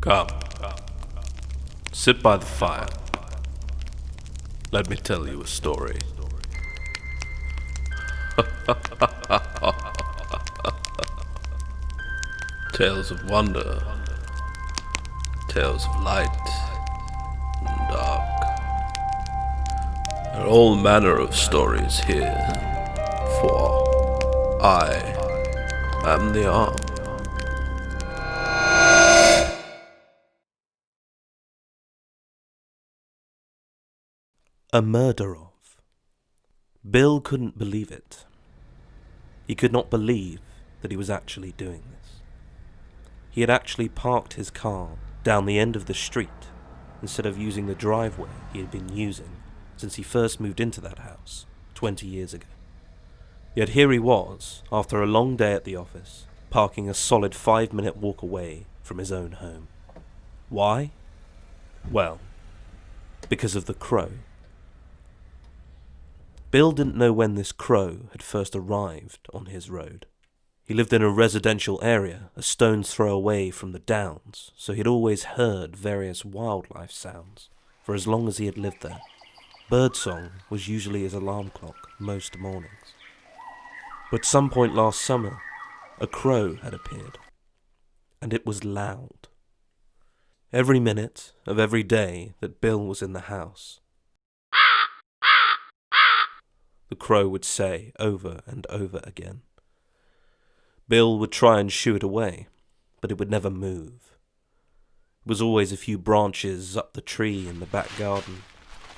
Come, sit by the fire. Let me tell you a story. Tales of wonder, tales of light and dark. There are all manner of stories here, for I am the arm. A murder of. Bill couldn't believe it. He could not believe that he was actually doing this. He had actually parked his car down the end of the street instead of using the driveway he had been using since he first moved into that house 20 years ago. Yet here he was, after a long day at the office, parking a solid 5-minute walk away from his own home. Why? Well, because of the crow. Bill didn't know when this crow had first arrived on his road. He lived in a residential area, a stone's throw away from the downs, so he'd always heard various wildlife sounds for as long as he had lived there. Birdsong was usually his alarm clock most mornings. But some point last summer, a crow had appeared, and it was loud. Every minute of every day that Bill was in the house, the crow would say over and over again. Bill would try and shoo it away, but it would never move. It was always a few branches up the tree in the back garden,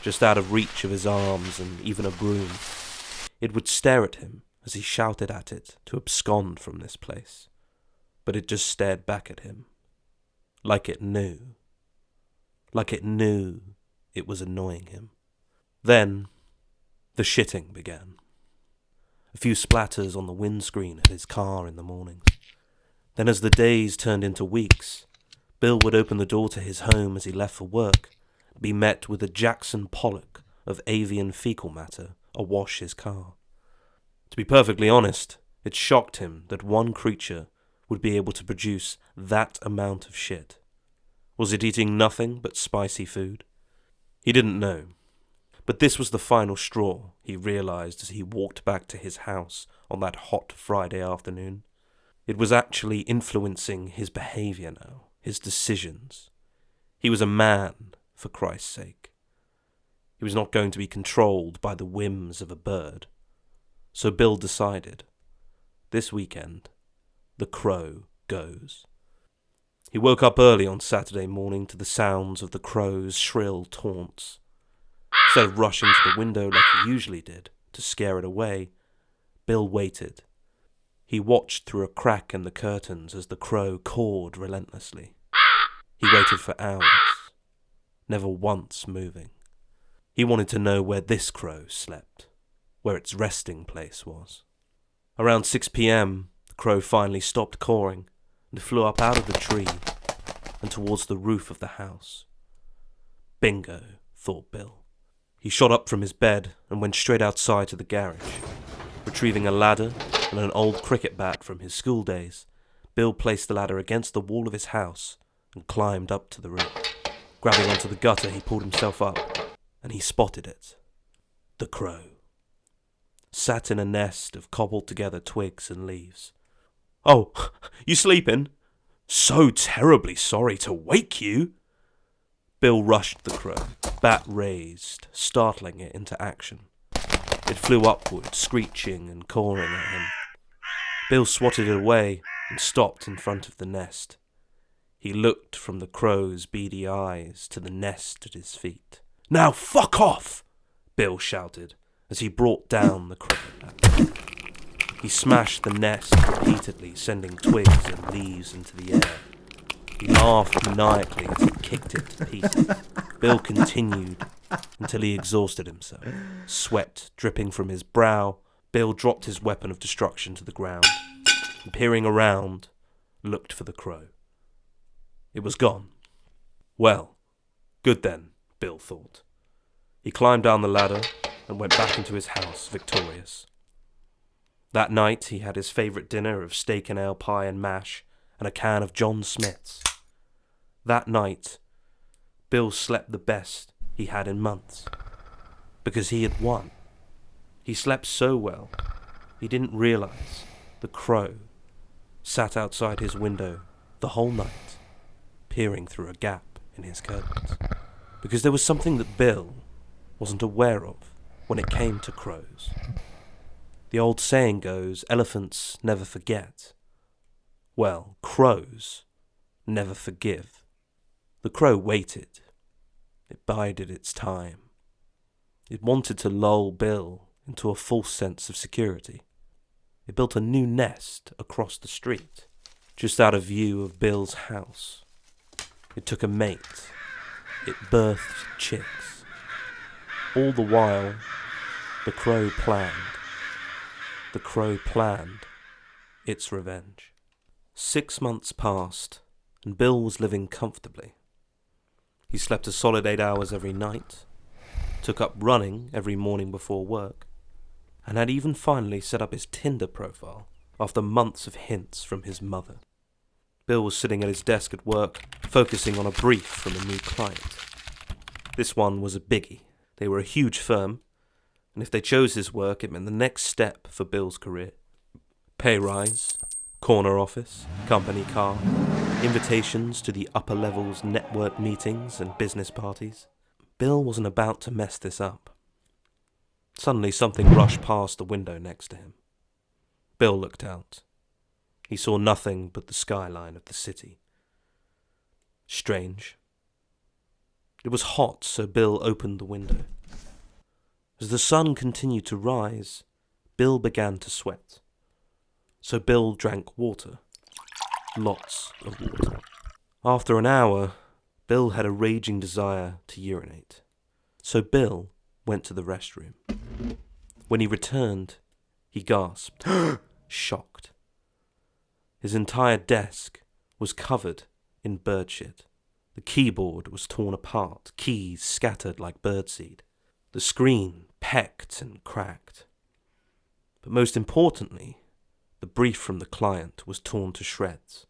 just out of reach of his arms and even a broom. It would stare at him as he shouted at it to abscond from this place, but it just stared back at him, like it knew. Like it knew it was annoying him. Then the shitting began. A few splatters on the windscreen of his car in the mornings. Then as the days turned into weeks, Bill would open the door to his home as he left for work, and be met with a Jackson Pollock of avian fecal matter awash his car. To be perfectly honest, it shocked him that one creature would be able to produce that amount of shit. Was it eating nothing but spicy food? He didn't know. But this was the final straw, he realized as he walked back to his house on that hot Friday afternoon. It was actually influencing his behavior now, his decisions. He was a man, for Christ's sake. He was not going to be controlled by the whims of a bird. So Bill decided, this weekend, the crow goes. He woke up early on Saturday morning to the sounds of the crow's shrill taunts. Instead of rushing to the window like he usually did to scare it away, Bill waited. He watched through a crack in the curtains as the crow cawed relentlessly. He waited for hours, never once moving. He wanted to know where this crow slept, where its resting place was. Around 6 p.m, the crow finally stopped cawing and flew up out of the tree and towards the roof of the house. Bingo, thought Bill. He shot up from his bed and went straight outside to the garage. Retrieving a ladder and an old cricket bat from his school days, Bill placed the ladder against the wall of his house and climbed up to the roof. Grabbing onto the gutter, he pulled himself up, and he spotted it. The crow. Sat in a nest of cobbled-together twigs and leaves. "Oh, you sleeping? So terribly sorry to wake you." Bill rushed the crow, bat raised, startling it into action. It flew upward, screeching and cawing at him. Bill swatted it away and stopped in front of the nest. He looked from the crow's beady eyes to the nest at his feet. "Now fuck off!" Bill shouted as he brought down the cricket bat. He smashed the nest repeatedly, sending twigs and leaves into the air. He laughed maniacally as he kicked it to pieces. Bill continued until he exhausted himself. Sweat dripping from his brow, Bill dropped his weapon of destruction to the ground and, peering around, looked for the crow. It was gone. Well, good then, Bill thought. He climbed down the ladder and went back into his house, victorious. That night he had his favourite dinner of steak and ale pie and mash and a can of John Smith's. That night, Bill slept the best he had in months, because he had won. He slept so well, he didn't realize the crow sat outside his window the whole night, peering through a gap in his curtains, because there was something that Bill wasn't aware of when it came to crows. The old saying goes, elephants never forget. Well, crows never forgive. The crow waited. It bided its time. It wanted to lull Bill into a false sense of security. It built a new nest across the street, just out of view of Bill's house. It took a mate. It birthed chicks. All the while, the crow planned. The crow planned its revenge. 6 months passed, and Bill was living comfortably. He slept a solid 8 hours every night, took up running every morning before work, and had even finally set up his Tinder profile after months of hints from his mother. Bill was sitting at his desk at work, focusing on a brief from a new client. This one was a biggie. They were a huge firm, and if they chose his work, it meant the next step for Bill's career. Pay rise, corner office, company car, invitations to the upper levels network meetings and business parties. Bill wasn't about to mess this up. Suddenly something rushed past the window next to him. Bill looked out. He saw nothing but the skyline of the city. Strange. It was hot, so Bill opened the window. As the sun continued to rise, Bill began to sweat. So Bill drank water. Lots of water. After an hour, Bill had a raging desire to urinate. So Bill went to the restroom. When he returned, he gasped, shocked. His entire desk was covered in birdshit. The keyboard was torn apart, keys scattered like birdseed. The screen pecked and cracked. But most importantly, the brief from the client was torn to shreds.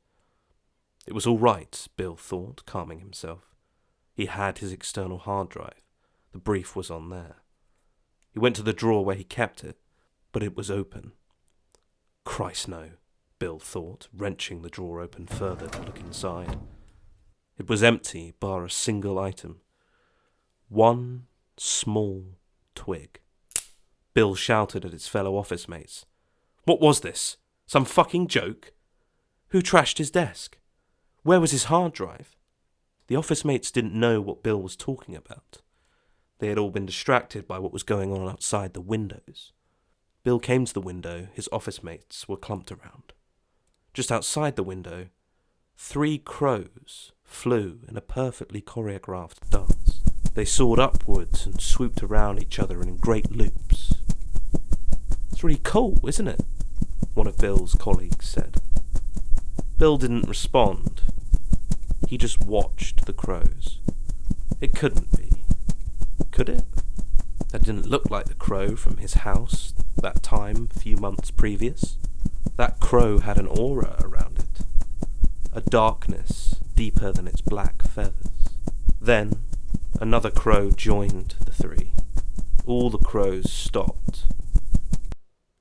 It was all right, Bill thought, calming himself. He had his external hard drive. The brief was on there. He went to the drawer where he kept it, but it was open. Christ no, Bill thought, wrenching the drawer open further to look inside. It was empty, bar a single item. One small twig. Bill shouted at his fellow office mates. What was this? Some fucking joke? Who trashed his desk? Where was his hard drive? The office mates didn't know what Bill was talking about. They had all been distracted by what was going on outside the windows. Bill came to the window his office mates were clumped around. Just outside the window, 3 crows flew in a perfectly choreographed dance. They soared upwards and swooped around each other in great loops. It's really cool, isn't it? One of Bill's colleagues said. Bill didn't respond. He just watched the crows. It couldn't be. Could it? That didn't look like the crow from his house that time a few months previous. That crow had an aura around it. A darkness deeper than its black feathers. Then, another crow joined the 3. All the crows stopped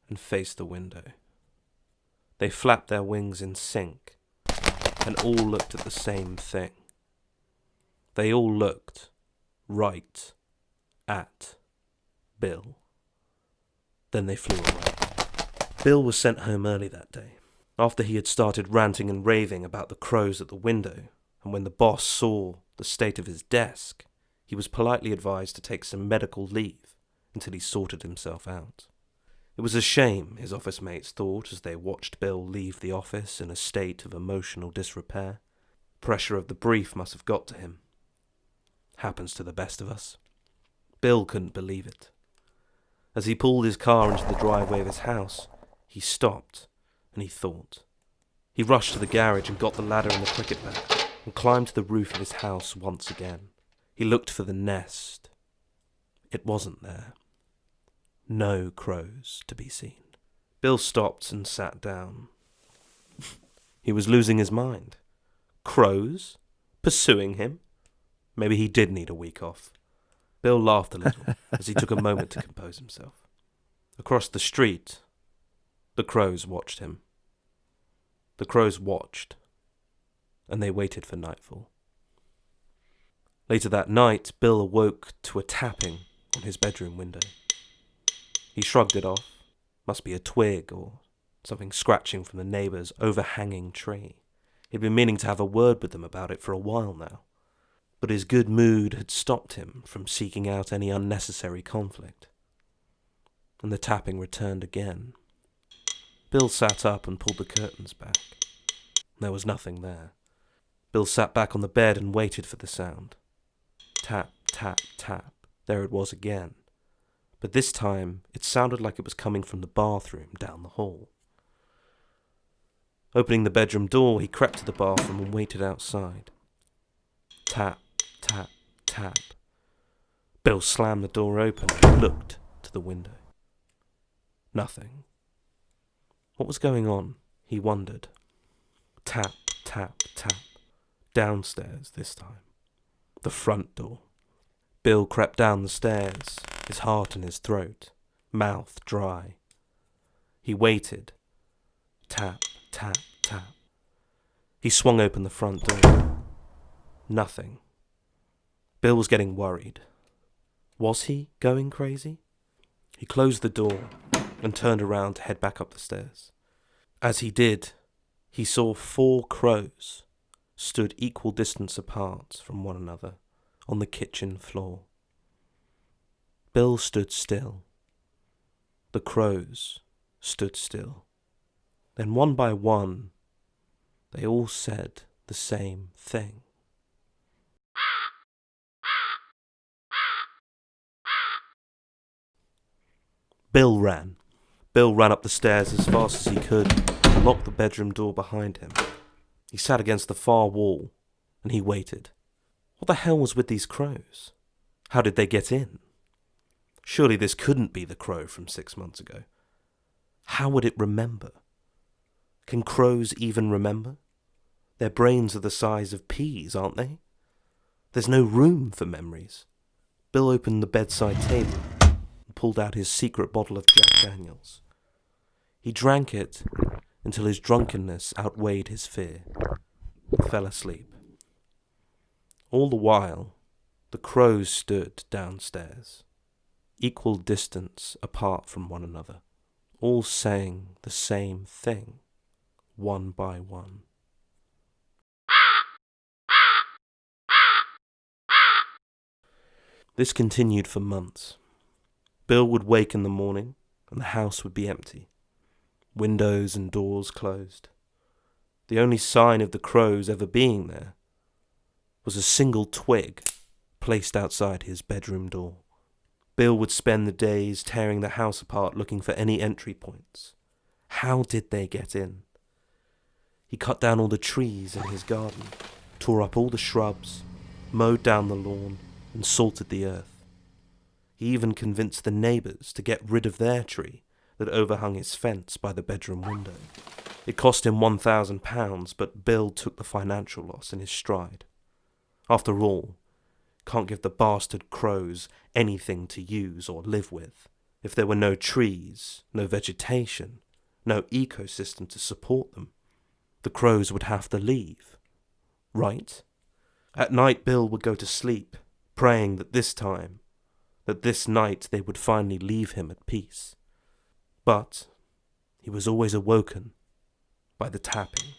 and faced the window. They flapped their wings in sync, and all looked at the same thing. They all looked right at Bill. Then they flew away. Bill was sent home early that day, after he had started ranting and raving about the crows at the window, and when the boss saw the state of his desk, he was politely advised to take some medical leave until he sorted himself out. It was a shame, his office mates thought as they watched Bill leave the office in a state of emotional disrepair. Pressure of the brief must have got to him. Happens to the best of us. Bill couldn't believe it. As he pulled his car into the driveway of his house, he stopped and he thought. He rushed to the garage and got the ladder and the cricket bat and climbed to the roof of his house once again. He looked for the nest. It wasn't there. No crows to be seen. Bill stopped and sat down. He was losing his mind. Crows? Pursuing him? Maybe he did need a week off. Bill laughed a little as he took a moment to compose himself. Across the street, the crows watched him. The crows watched, and they waited for nightfall. Later that night, Bill awoke to a tapping on his bedroom window. He shrugged it off. Must be a twig or something scratching from the neighbour's overhanging tree. He'd been meaning to have a word with them about it for a while now, but his good mood had stopped him from seeking out any unnecessary conflict. And the tapping returned again. Bill sat up and pulled the curtains back. There was nothing there. Bill sat back on the bed and waited for the sound. Tap, tap, tap. There it was again. But this time it sounded like it was coming from the bathroom down the hall. Opening the bedroom door, he crept to the bathroom and waited outside. Tap, tap, tap. Bill slammed the door open and looked to the window. Nothing. What was going on? He wondered. Tap, tap, tap. Downstairs this time. The front door. Bill crept down the stairs, his heart in his throat, mouth dry. He waited. Tap, tap, tap. He swung open the front door. Nothing. Bill was getting worried. Was he going crazy? He closed the door and turned around to head back up the stairs. As he did, he saw 4 crows stood equal distance apart from one another on the kitchen floor. Bill stood still. The crows stood still. Then one by one, they all said the same thing. Bill ran. Bill ran up the stairs as fast as he could and locked the bedroom door behind him. He sat against the far wall and he waited. What the hell was with these crows? How did they get in? Surely this couldn't be the crow from 6 months ago. How would it remember? Can crows even remember? Their brains are the size of peas, aren't they? There's no room for memories. Bill opened the bedside table and pulled out his secret bottle of Jack Daniels. He drank it until his drunkenness outweighed his fear and fell asleep. All the while, the crows stood downstairs, equal distance apart from one another, all saying the same thing, one by one. This continued for months. Bill would wake in the morning and the house would be empty, windows and doors closed. The only sign of the crows ever being there was a single twig placed outside his bedroom door. Bill would spend the days tearing the house apart looking for any entry points. How did they get in? He cut down all the trees in his garden, tore up all the shrubs, mowed down the lawn, and salted the earth. He even convinced the neighbours to get rid of their tree that overhung his fence by the bedroom window. It cost him £1,000, but Bill took the financial loss in his stride. After all, can't give the bastard crows anything to use or live with. If there were no trees, no vegetation, no ecosystem to support them, the crows would have to leave. Right? At night, Bill would go to sleep, praying that this night they would finally leave him at peace. But he was always awoken by the tapping.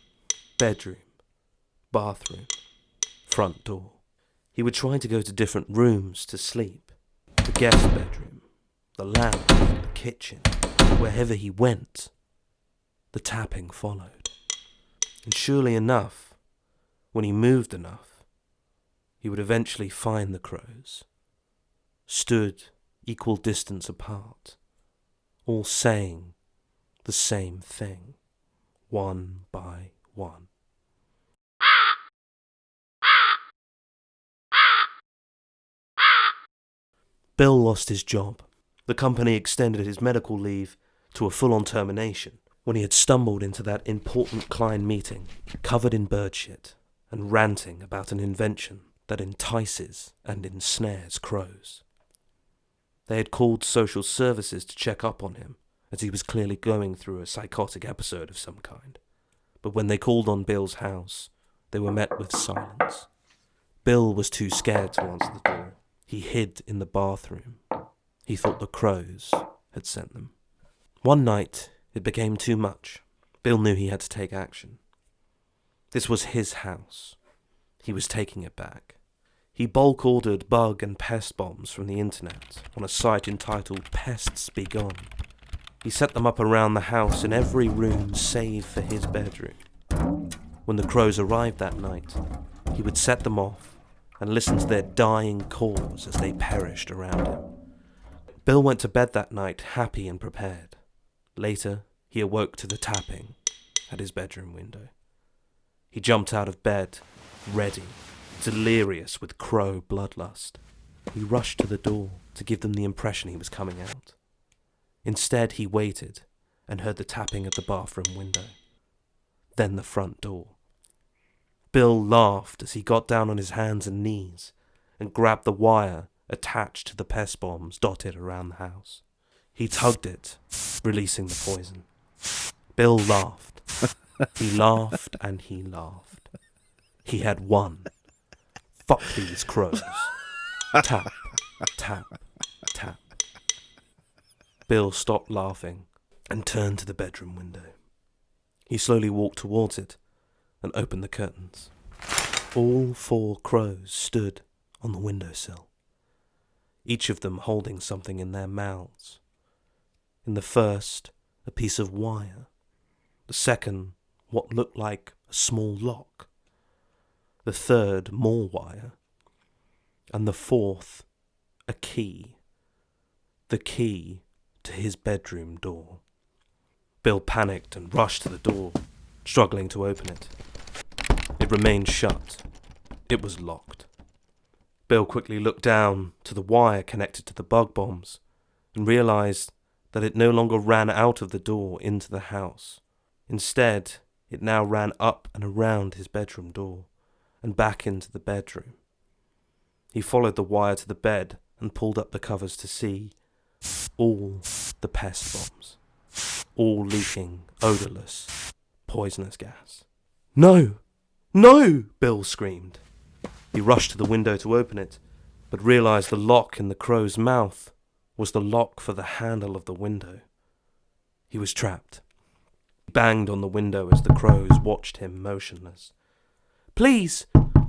Bedroom, bathroom, front door. He would try to go to different rooms to sleep. The guest bedroom, the lounge, the kitchen. Wherever he went, the tapping followed. And surely enough, when he moved enough, he would eventually find the crows, stood equal distance apart, all saying the same thing, one by one. Bill lost his job. The company extended his medical leave to a full-on termination when he had stumbled into that important client meeting, covered in bird shit and ranting about an invention that entices and ensnares crows. They had called social services to check up on him, as he was clearly going through a psychotic episode of some kind. But when they called on Bill's house, they were met with silence. Bill was too scared to answer the door. He hid in the bathroom. He thought the crows had sent them. One night, it became too much. Bill knew he had to take action. This was his house. He was taking it back. He bulk ordered bug and pest bombs from the internet on a site entitled Pests Be Gone. He set them up around the house in every room save for his bedroom. When the crows arrived that night, he would set them off and listen to their dying calls as they perished around him. Bill went to bed that night happy and prepared. Later, he awoke to the tapping at his bedroom window. He jumped out of bed, ready, delirious with crow bloodlust. He rushed to the door to give them the impression he was coming out. Instead, he waited and heard the tapping at the bathroom window. Then the front door. Bill laughed as he got down on his hands and knees and grabbed the wire attached to the pest bombs dotted around the house. He tugged it, releasing the poison. Bill laughed. He laughed and he laughed. He had won. Fuck these crows. Tap, tap, tap. Bill stopped laughing and turned to the bedroom window. He slowly walked towards it and opened the curtains. All 4 crows stood on the windowsill, each of them holding something in their mouths. In the first, a piece of wire. The second, what looked like a small lock. The third, more wire. And the fourth, a key. The key to his bedroom door. Bill panicked and rushed to the door, struggling to open it. It remained shut. It was locked. Bill quickly looked down to the wire connected to the bug bombs and realized that it no longer ran out of the door into the house. Instead, it now ran up and around his bedroom door and back into the bedroom. He followed the wire to the bed and pulled up the covers to see all the pest bombs, all leaking odorless, poisonous gas. "No! No!" Bill screamed. He rushed to the window to open it, but realized the lock in the crow's mouth was the lock for the handle of the window. He was trapped. He banged on the window as the crows watched him motionless. "Please,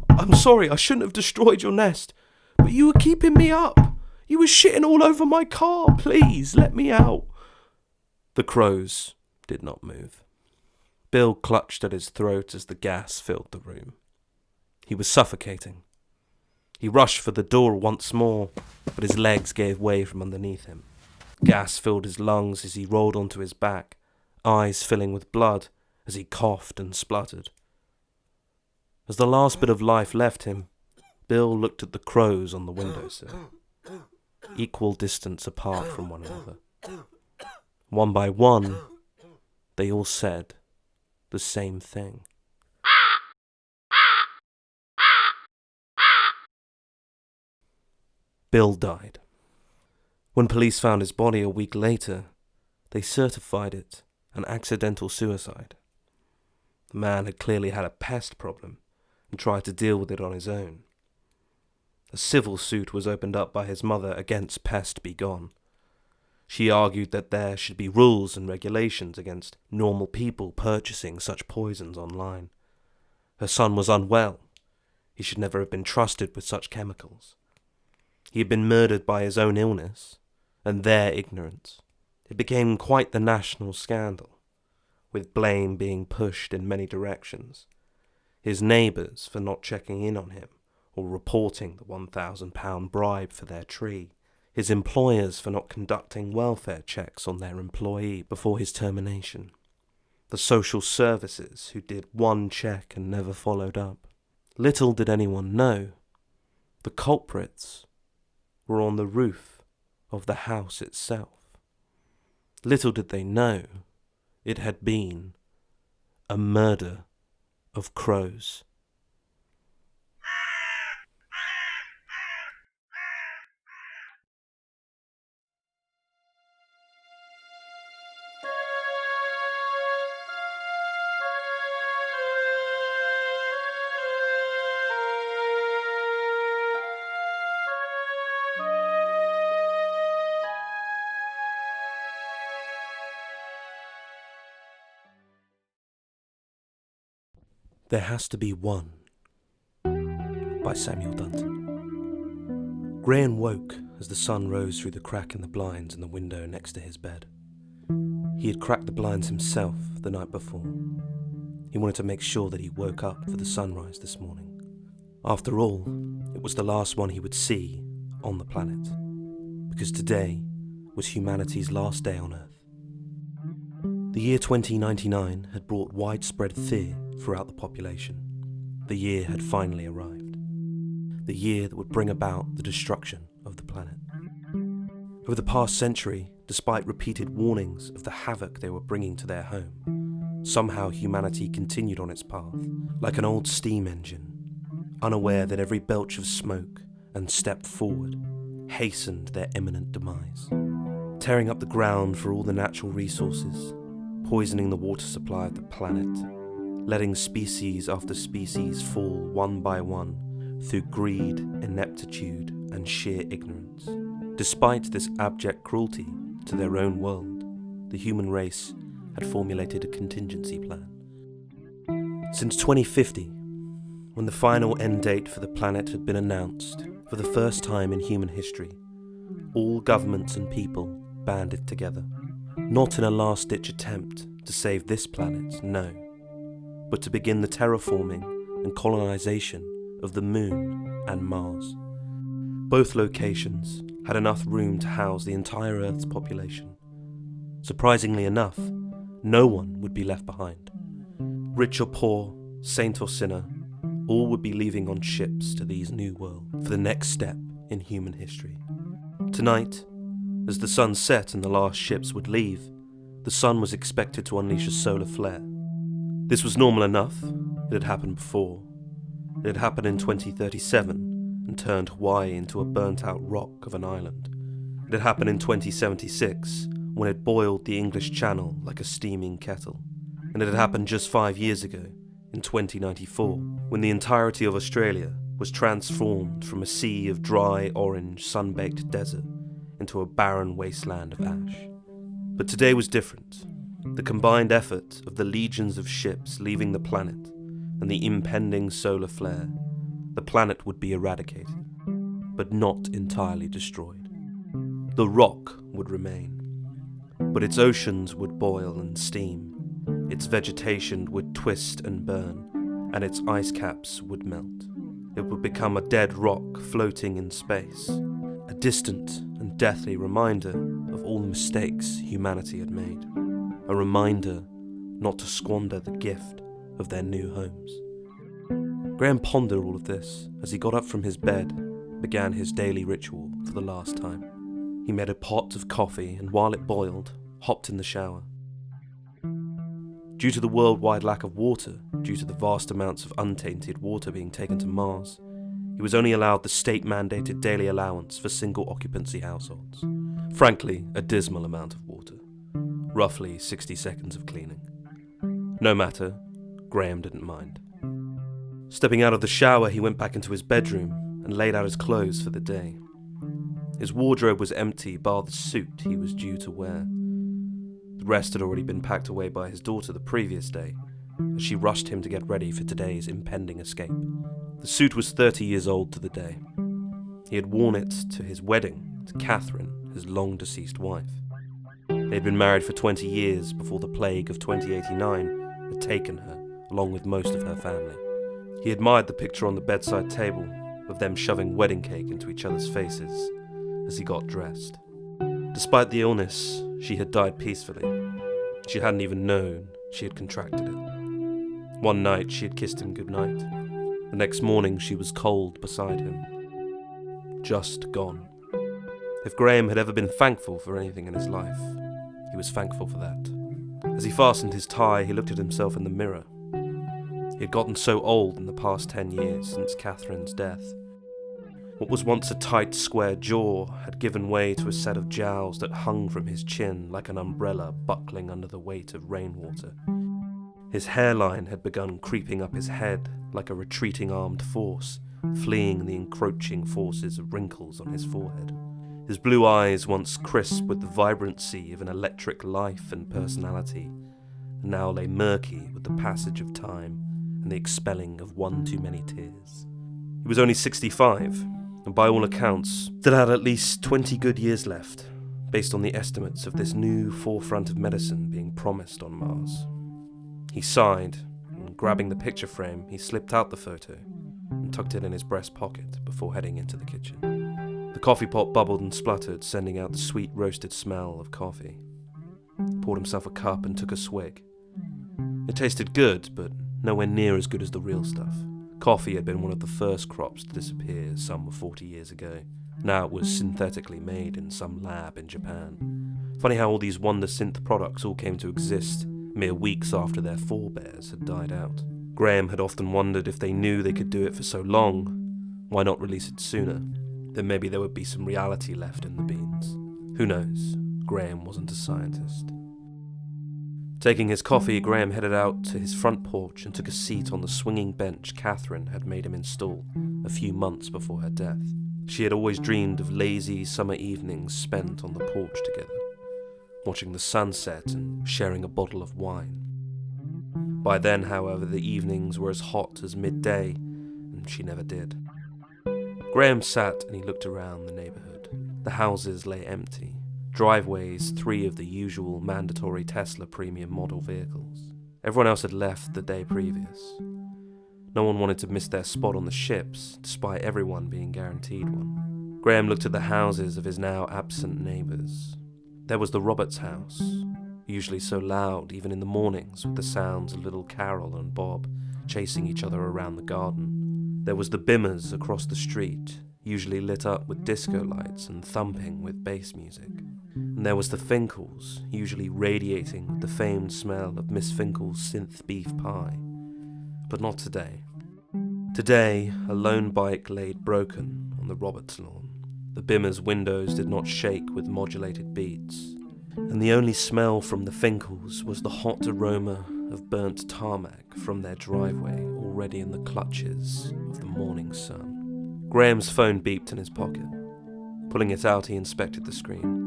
I'm sorry, I shouldn't have destroyed your nest, but you were keeping me up. You were shitting all over my car. Please, let me out." The crows did not move. Bill clutched at his throat as the gas filled the room. He was suffocating. He rushed for the door once more, but his legs gave way from underneath him. Gas filled his lungs as he rolled onto his back, eyes filling with blood as he coughed and spluttered. As the last bit of life left him, Bill looked at the crows on the windowsill, equal distance apart from one another. One by one, they all said the same thing. Bill died. When police found his body a week later, they certified it an accidental suicide. The man had clearly had a pest problem and tried to deal with it on his own. A civil suit was opened up by his mother against Pest Be Gone. She argued that there should be rules and regulations against normal people purchasing such poisons online. Her son was unwell. He should never have been trusted with such chemicals. He had been murdered by his own illness and their ignorance. It became quite the national scandal, with blame being pushed in many directions. His neighbours for not checking in on him or reporting the £1,000 bribe for their tree. His employers for not conducting welfare checks on their employee before his termination. The social services who did one check and never followed up. Little did anyone know, the culprits were on the roof of the house itself. Little did they know it had been a murder of crows. There Has to Be One by Samuel Dunton. Graham woke as the sun rose through the crack in the blinds in the window next to his bed. He had cracked the blinds himself the night before. He wanted to make sure that he woke up for the sunrise this morning. After all, it was the last one he would see on the planet, because today was humanity's last day on Earth. The year 2099 had brought widespread fear throughout the population. The year had finally arrived. The year that would bring about the destruction of the planet. Over the past century, despite repeated warnings of the havoc they were bringing to their home, somehow humanity continued on its path, like an old steam engine, unaware that every belch of smoke and step forward hastened their imminent demise, tearing up the ground for all the natural resources, poisoning the water supply of the planet, letting species after species fall one by one through greed, ineptitude, and sheer ignorance. Despite this abject cruelty to their own world, the human race had formulated a contingency plan. Since 2050, when the final end date for the planet had been announced, for the first time in human history, all governments and people banded together, not in a last-ditch attempt to save this planet, no, but to begin the terraforming and colonization of the Moon and Mars. Both locations had enough room to house the entire Earth's population. Surprisingly enough, no one would be left behind. Rich or poor, saint or sinner, all would be leaving on ships to these new worlds for the next step in human history. Tonight, as the sun set and the last ships would leave, the sun was expected to unleash a solar flare. This was normal enough. It had happened before. It had happened in 2037 and turned Hawaii into a burnt-out rock of an island. It had happened in 2076 when it boiled the English Channel like a steaming kettle. And it had happened just 5 years ago, in 2094, when the entirety of Australia was transformed from a sea of dry, orange, sun-baked desert into a barren wasteland of ash. But today was different. The combined effort of the legions of ships leaving the planet and the impending solar flare, the planet would be eradicated, but not entirely destroyed. The rock would remain, but its oceans would boil and steam, its vegetation would twist and burn, and its ice caps would melt. It would become a dead rock floating in space, a distant and deathly reminder of all the mistakes humanity had made, a reminder not to squander the gift of their new homes. Graham pondered all of this as he got up from his bed and began his daily ritual for the last time. He made a pot of coffee and while it boiled, hopped in the shower. Due to the worldwide lack of water, due to the vast amounts of untainted water being taken to Mars, he was only allowed the state-mandated daily allowance for single-occupancy households. Frankly, a dismal amount of water. Roughly 60 seconds of cleaning. No matter, Graham didn't mind. Stepping out of the shower, he went back into his bedroom and laid out his clothes for the day. His wardrobe was empty, bar the suit he was due to wear. The rest had already been packed away by his daughter the previous day, as she rushed him to get ready for today's impending escape. The suit was 30 years old to the day. He had worn it to his wedding to Catherine, his long-deceased wife. They had been married for 20 years before the plague of 2089 had taken her, along with most of her family. He admired the picture on the bedside table of them shoving wedding cake into each other's faces as he got dressed. Despite the illness, she had died peacefully. She hadn't even known she had contracted it. One night she had kissed him goodnight. The next morning she was cold beside him. Just gone. If Graham had ever been thankful for anything in his life, he was thankful for that. As he fastened his tie, he looked at himself in the mirror. He had gotten so old in the past 10 years since Catherine's death. What was once a tight, square jaw had given way to a set of jowls that hung from his chin like an umbrella buckling under the weight of rainwater. His hairline had begun creeping up his head like a retreating armed force, fleeing the encroaching forces of wrinkles on his forehead. His blue eyes, once crisp with the vibrancy of an electric life and personality, now lay murky with the passage of time and the expelling of one too many tears. He was only 65, and by all accounts, still had at least 20 good years left, based on the estimates of this new forefront of medicine being promised on Mars. He sighed, and grabbing the picture frame, he slipped out the photo and tucked it in his breast pocket before heading into the kitchen. The coffee pot bubbled and spluttered, sending out the sweet roasted smell of coffee. He poured himself a cup and took a swig. It tasted good, but nowhere near as good as the real stuff. Coffee had been one of the first crops to disappear some 40 years ago. Now it was synthetically made in some lab in Japan. Funny how all these wonder synth products all came to exist mere weeks after their forebears had died out. Graham had often wondered if they knew they could do it for so long, why not release it sooner? Then maybe there would be some reality left in the beans. Who knows? Graham wasn't a scientist. Taking his coffee, Graham headed out to his front porch and took a seat on the swinging bench Catherine had made him install a few months before her death. She had always dreamed of lazy summer evenings spent on the porch together, watching the sunset and sharing a bottle of wine. By then, however, the evenings were as hot as midday, and she never did. Graham sat and he looked around the neighborhood. The houses lay empty. Driveways, 3 of the usual mandatory Tesla premium model vehicles. Everyone else had left the day previous. No one wanted to miss their spot on the ships, despite everyone being guaranteed one. Graham looked at the houses of his now absent neighbours. There was the Roberts house, usually so loud even in the mornings with the sounds of little Carol and Bob chasing each other around the garden. There was the Bimmers across the street, usually lit up with disco lights and thumping with bass music. And there was the Finkles, usually radiating with the famed smell of Miss Finkel's synth beef pie. But not today. Today, a lone bike laid broken on the Roberts lawn. The Bimmers' windows did not shake with modulated beats, and the only smell from the Finkles was the hot aroma of burnt tarmac from their driveway already in the clutches of the morning sun. Graham's phone beeped in his pocket. Pulling it out, he inspected the screen.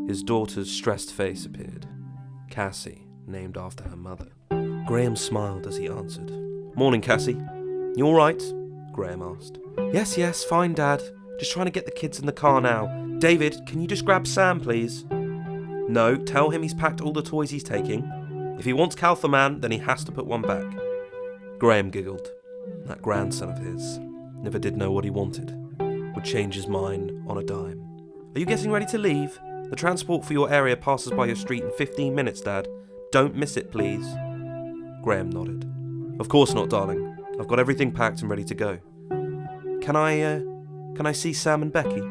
His daughter's stressed face appeared. Cassie, named after her mother. Graham smiled as he answered. "Morning, Cassie. You all right?" Graham asked. Yes, fine, Dad. Just trying to get the kids in the car now. David, can you just grab Sam, please?" "No, tell him he's packed all the toys he's taking. If he wants Calthaman, then he has to put one back." Graham giggled. That grandson of his never did know what he wanted. Would change his mind on a dime. "Are you getting ready to leave? The transport for your area passes by your street in 15 minutes, Dad. Don't miss it, please." Graham nodded. "Of course not, darling. I've got everything packed and ready to go. Can I see Sam and Becky?"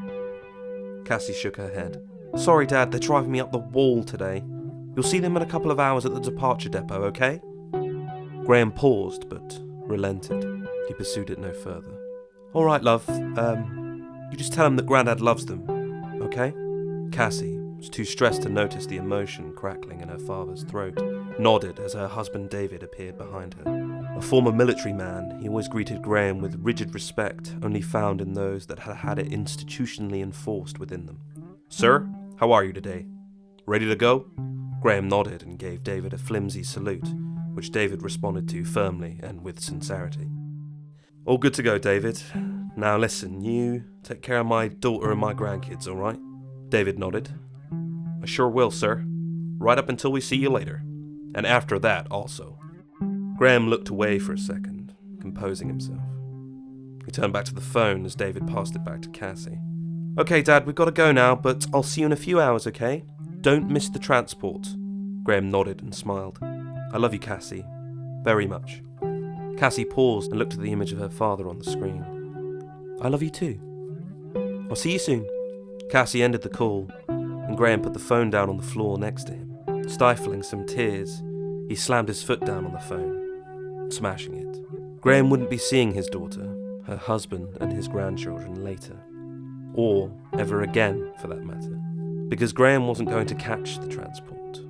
Cassie shook her head. "Sorry, Dad, they're driving me up the wall today. You'll see them in a couple of hours at the departure depot, okay?" Graham paused, but relented. He pursued it no further. "All right, love. You just tell them that Grandad loves them, okay?" Cassie was too stressed to notice the emotion crackling in her father's throat, nodded as her husband David appeared behind her. A former military man, he always greeted Graham with rigid respect only found in those that had had it institutionally enforced within them. "Sir, how are you today? Ready to go?" Graham nodded and gave David a flimsy salute, which David responded to firmly and with sincerity. "All good to go, David. Now listen, you take care of my daughter and my grandkids, all right?" David nodded. "I sure will, sir. Right up until we see you later. And after that, also." Graham looked away for a second, composing himself. He turned back to the phone as David passed it back to Cassie. "Okay, Dad, we've got to go now, but I'll see you in a few hours, okay? Don't miss the transport." Graham nodded and smiled. "I love you, Cassie. Very much." Cassie paused and looked at the image of her father on the screen. "I love you too. I'll see you soon." Cassie ended the call, and Graham put the phone down on the floor next to him. Stifling some tears, he slammed his foot down on the phone, smashing it. Graham wouldn't be seeing his daughter, her husband and his grandchildren later. Or ever again, for that matter. Because Graham wasn't going to catch the transport.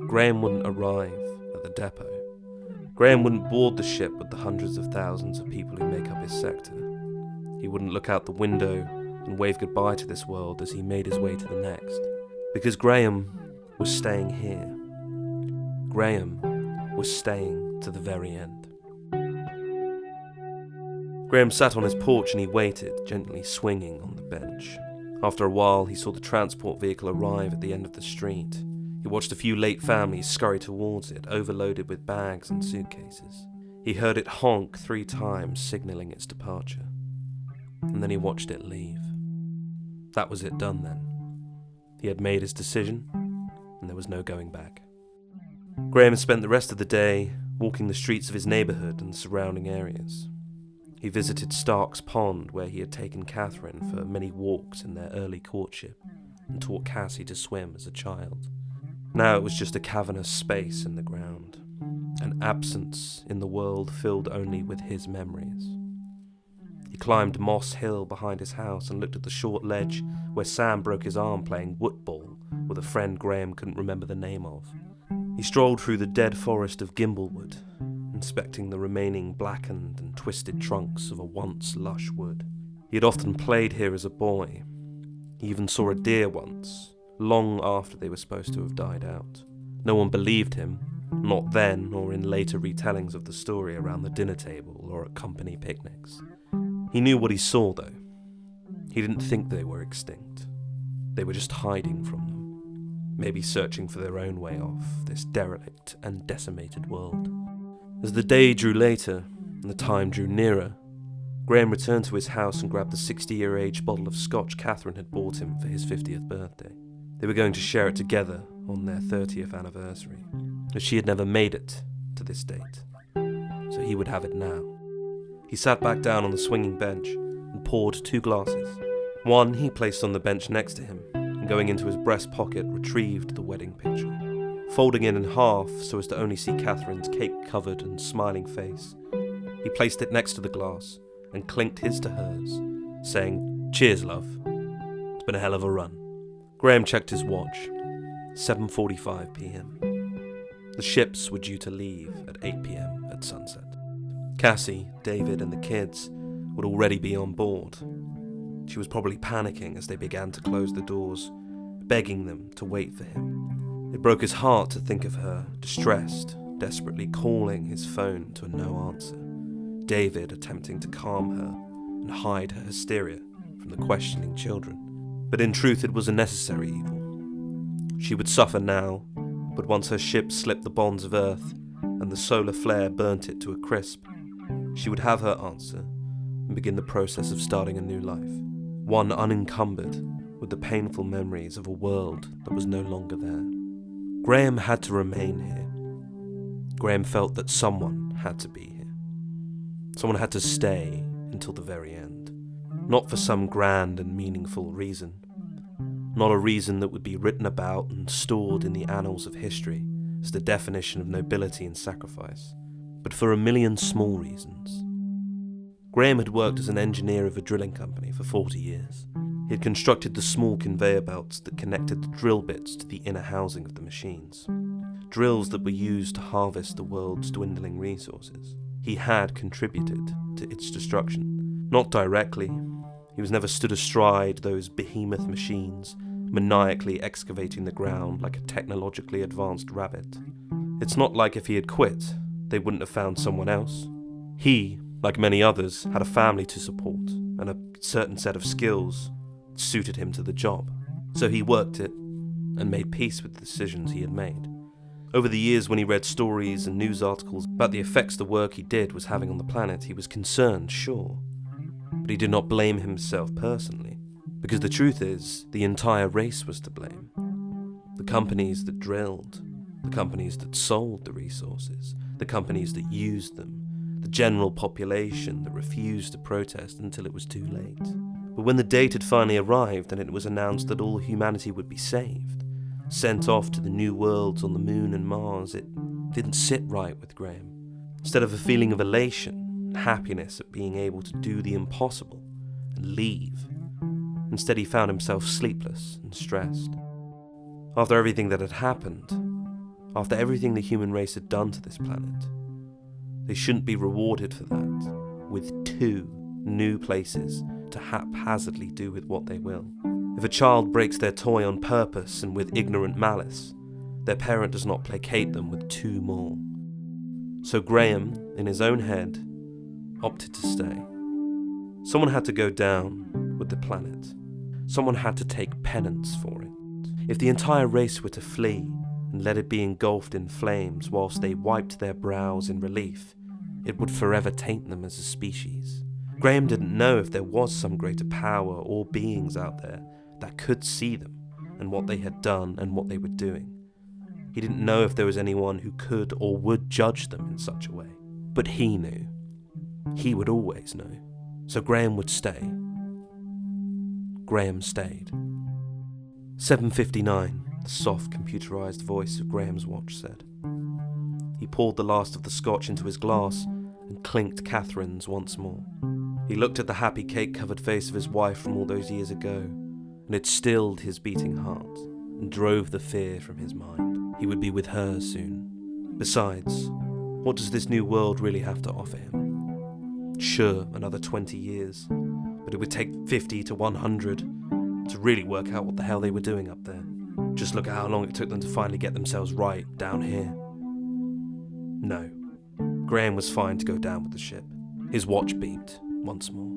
Graham wouldn't arrive at the depot. Graham wouldn't board the ship with the hundreds of thousands of people who make up his sector. He wouldn't look out the window and wave goodbye to this world as he made his way to the next. Because Graham was staying here. Graham was staying to the very end. Graham sat on his porch and he waited, gently swinging on the bench. After a while, he saw the transport vehicle arrive at the end of the street. He watched a few late families scurry towards it, overloaded with bags and suitcases. He heard it honk 3 times, signalling its departure. And then he watched it leave. That was it done then. He had made his decision, and there was no going back. Graham spent the rest of the day walking the streets of his neighbourhood and surrounding areas. He visited Stark's Pond, where he had taken Catherine for many walks in their early courtship, and taught Cassie to swim as a child. Now it was just a cavernous space in the ground, an absence in the world filled only with his memories. He climbed Moss Hill behind his house and looked at the short ledge where Sam broke his arm playing wootball with a friend Graham couldn't remember the name of. He strolled through the dead forest of Gimblewood, inspecting the remaining blackened and twisted trunks of a once lush wood. He had often played here as a boy. He even saw a deer once, long after they were supposed to have died out. No one believed him, not then or in later retellings of the story around the dinner table or at company picnics. He knew what he saw, though. He didn't think they were extinct. They were just hiding from them, maybe searching for their own way off this derelict and decimated world. As the day drew later, and the time drew nearer, Graham returned to his house and grabbed the 60-year-aged bottle of scotch Catherine had bought him for his 50th birthday. They were going to share it together on their 30th anniversary, as she had never made it to this date, so he would have it now. He sat back down on the swinging bench and poured 2 glasses. One he placed on the bench next to him, and going into his breast pocket retrieved the wedding picture. Folding it in half so as to only see Catherine's cake-covered and smiling face, he placed it next to the glass and clinked his to hers, saying, "Cheers, love. It's been a hell of a run." Graham checked his watch. 7:45 p.m. The ships were due to leave at 8 p.m. at sunset. Cassie, David, and the kids would already be on board. She was probably panicking as they began to close the doors, begging them to wait for him. It broke his heart to think of her, distressed, desperately calling his phone to a no answer. David attempting to calm her and hide her hysteria from the questioning children. But in truth it was a necessary evil. She would suffer now, but once her ship slipped the bonds of Earth and the solar flare burnt it to a crisp, she would have her answer and begin the process of starting a new life, one unencumbered with the painful memories of a world that was no longer there. Graham had to remain here. Graham felt that someone had to be here. Someone had to stay until the very end. Not for some grand and meaningful reason. Not a reason that would be written about and stored in the annals of history as the definition of nobility and sacrifice, but for a million small reasons. Graham had worked as an engineer of a drilling company for 40 years. He had constructed the small conveyor belts that connected the drill bits to the inner housing of the machines. Drills that were used to harvest the world's dwindling resources. He had contributed to its destruction. Not directly. He was never stood astride those behemoth machines, maniacally excavating the ground like a technologically advanced rabbit. It's not like if he had quit, they wouldn't have found someone else. He, like many others, had a family to support and a certain set of skills that suited him to the job. So he worked it and made peace with the decisions he had made. Over the years, when he read stories and news articles about the effects the work he did was having on the planet, he was concerned, sure. But he did not blame himself personally, because the truth is, the entire race was to blame. The companies that drilled, the companies that sold the resources, the companies that used them, the general population that refused to protest until it was too late. But when the date had finally arrived and it was announced that all humanity would be saved, sent off to the new worlds on the moon and Mars, it didn't sit right with Graham. Instead of a feeling of elation and happiness at being able to do the impossible and leave, instead he found himself sleepless and stressed. After everything that had happened, after everything the human race had done to this planet, they shouldn't be rewarded for that with 2 new places to haphazardly do with what they will. If a child breaks their toy on purpose and with ignorant malice, their parent does not placate them with 2 more. So Graham, in his own head, opted to stay. Someone had to go down with the planet. Someone had to take penance for it. If the entire race were to flee and let it be engulfed in flames whilst they wiped their brows in relief, it would forever taint them as a species. Graham didn't know if there was some greater power or beings out there that could see them and what they had done and what they were doing. He didn't know if there was anyone who could or would judge them in such a way. But he knew. He would always know. So Graham would stay. Graham stayed. 7:59, the soft computerized voice of Graham's watch said. He poured the last of the scotch into his glass and clinked Catherine's once more. He looked at the happy cake-covered face of his wife from all those years ago, and it stilled his beating heart and drove the fear from his mind. He would be with her soon. Besides, what does this new world really have to offer him? Sure, another 20 years, but it would take 50 to 100 to really work out what the hell they were doing up there. Just look at how long it took them to finally get themselves right down here. No, Graham was fine to go down with the ship. His watch beeped once more.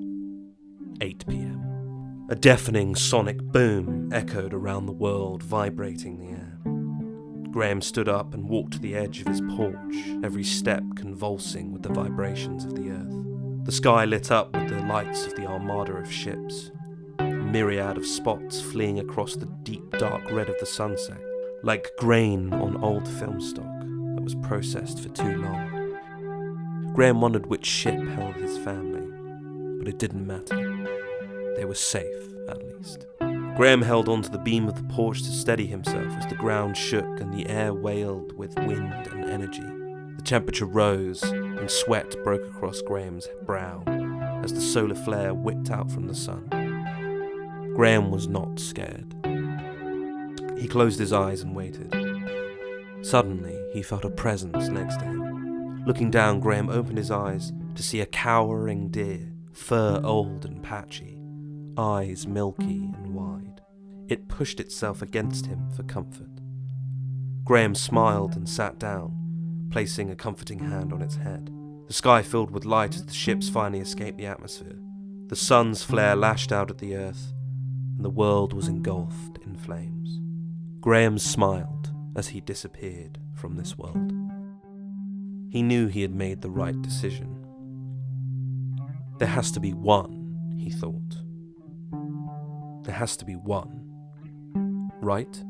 8 p.m. A deafening sonic boom echoed around the world, vibrating the air. Graham stood up and walked to the edge of his porch, every step convulsing with the vibrations of the earth. The sky lit up with the lights of the armada of ships, a myriad of spots fleeing across the deep dark red of the sunset, like grain on old film stock that was processed for too long. Graham wondered which ship held his family, but it didn't matter. They were safe, at least. Graham held onto the beam of the porch to steady himself as the ground shook and the air wailed with wind and energy. The temperature rose and sweat broke across Graham's brow as the solar flare whipped out from the sun. Graham was not scared. He closed his eyes and waited. Suddenly, he felt a presence next to him. Looking down, Graham opened his eyes to see a cowering deer, fur old and patchy, eyes milky and wide. It pushed itself against him for comfort. Graham smiled and sat down, placing a comforting hand on its head. The sky filled with light as the ships finally escaped the atmosphere. The sun's flare lashed out at the earth, and the world was engulfed in flames. Graham smiled as he disappeared from this world. He knew he had made the right decision. There has to be one, he thought. There has to be one, right?